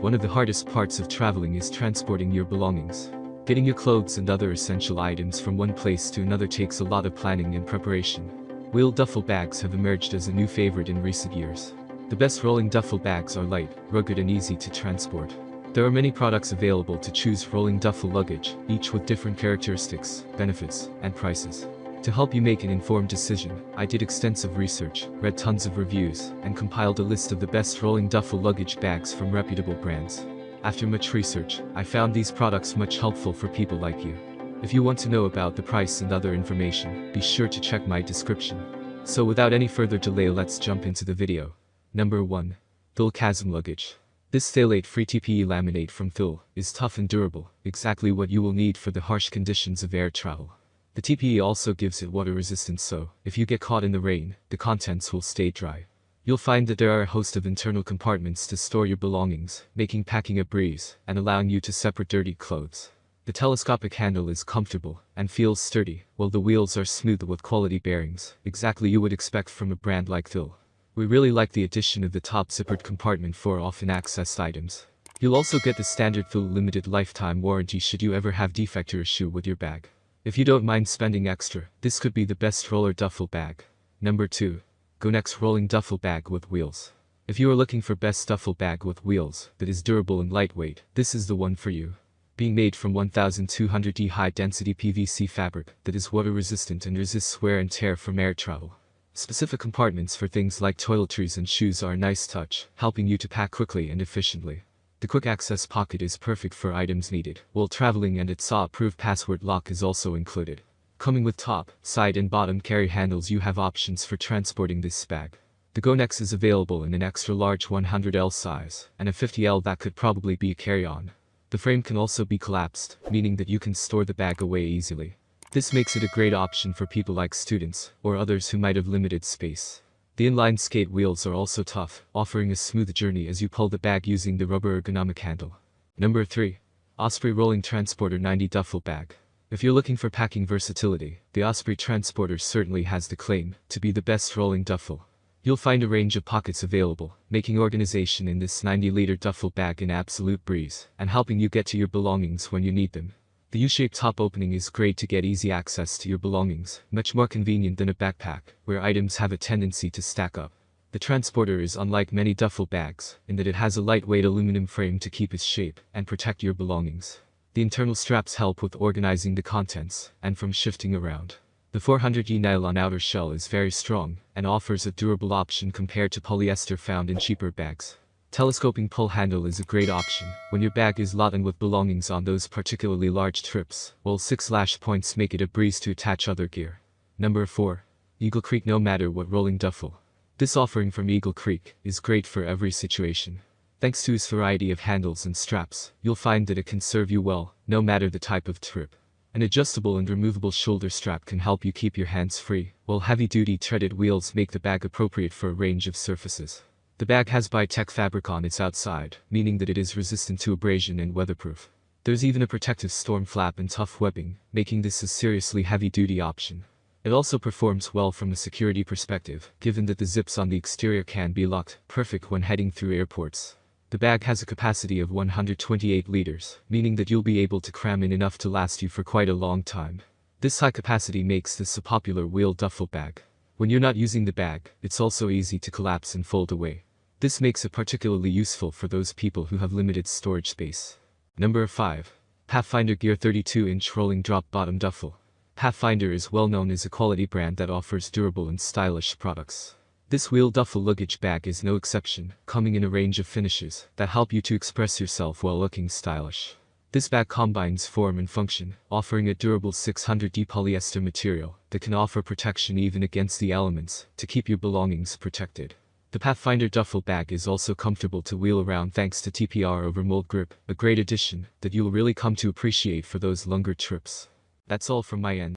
One of the hardest parts of traveling is transporting your belongings. Getting your clothes and other essential items from one place to another takes a lot of planning and preparation. Wheel duffel bags have emerged as a new favorite in recent years. The best rolling duffel bags are light, rugged and easy to transport. There are many products available to choose rolling duffel luggage, each with different characteristics, benefits, and prices. To help you make an informed decision, I did extensive research, read tons of reviews, and compiled a list of the best rolling duffel luggage bags from reputable brands. After much research, I found these products much helpful for people like you. If you want to know about the price and other information, be sure to check my description. So without any further delay, let's jump into the video. Number 1. Duffel Luggage. This phthalate-free TPE laminate from Duffel is tough and durable, exactly what you will need for the harsh conditions of air travel. The TPE also gives it water resistance, so if you get caught in the rain, the contents will stay dry. You'll find that there are a host of internal compartments to store your belongings, making packing a breeze and allowing you to separate dirty clothes. The telescopic handle is comfortable and feels sturdy, while the wheels are smooth with quality bearings, exactly you would expect from a brand like Duffel. We really like the addition of the top zippered compartment for often accessed items. You'll also get the standard Duffel limited lifetime warranty should you ever have defect or issue with your bag. If you don't mind spending extra, this could be the best roller duffel bag. Number 2. Next rolling duffel bag with wheels. If you are looking for best duffel bag with wheels that is durable and lightweight, this is the one for you. Being made from 1200D high-density PVC fabric that is water-resistant and resists wear and tear from air travel. Specific compartments for things like toiletries and shoes are a nice touch, helping you to pack quickly and efficiently. The quick access pocket is perfect for items needed while traveling, and its SAW-approved password lock is also included. Coming with top, side and bottom carry handles, you have options for transporting this bag. The GoNex is available in an extra large 100L size and a 50L that could probably be a carry-on. The frame can also be collapsed, meaning that you can store the bag away easily. This makes it a great option for people like students or others who might have limited space. The inline skate wheels are also tough, offering a smooth journey as you pull the bag using the rubber ergonomic handle. Number 3. Osprey Rolling Transporter 90 Duffel Bag. If you're looking for packing versatility, the Osprey Transporter certainly has the claim to be the best rolling duffel. You'll find a range of pockets available, making organization in this 90-liter duffel bag an absolute breeze, and helping you get to your belongings when you need them. The U-shaped top opening is great to get easy access to your belongings, much more convenient than a backpack, where items have a tendency to stack up. The transporter is unlike many duffel bags, in that it has a lightweight aluminum frame to keep its shape and protect your belongings. The internal straps help with organizing the contents and from shifting around. The 400E nylon outer shell is very strong and offers a durable option compared to polyester found in cheaper bags. Telescoping pull handle is a great option when your bag is laden with belongings on those particularly large trips, while 6 lash points make it a breeze to attach other gear. Number 4. Eagle Creek No Matter What Rolling Duffel. This offering from Eagle Creek is great for every situation. Thanks to its variety of handles and straps, you'll find that it can serve you well, no matter the type of trip. An adjustable and removable shoulder strap can help you keep your hands free, while heavy-duty threaded wheels make the bag appropriate for a range of surfaces. The bag has Bi-Tech fabric on its outside, meaning that it is resistant to abrasion and weatherproof. There's even a protective storm flap and tough webbing, making this a seriously heavy-duty option. It also performs well from a security perspective, given that the zips on the exterior can be locked, perfect when heading through airports. The bag has a capacity of 128 liters, meaning that you'll be able to cram in enough to last you for quite a long time. This high capacity makes this a popular wheel duffel bag. When you're not using the bag, it's also easy to collapse and fold away. This makes it particularly useful for those people who have limited storage space. Number 5. Pathfinder Gear 32-inch Rolling Drop Bottom Duffel. Pathfinder is well known as a quality brand that offers durable and stylish products. This wheel duffel luggage bag is no exception, coming in a range of finishes that help you to express yourself while looking stylish. This bag combines form and function, offering a durable 600D polyester material that can offer protection even against the elements to keep your belongings protected. The Pathfinder duffel bag is also comfortable to wheel around thanks to TPR over mold grip, a great addition that you'll really come to appreciate for those longer trips. That's all from my end.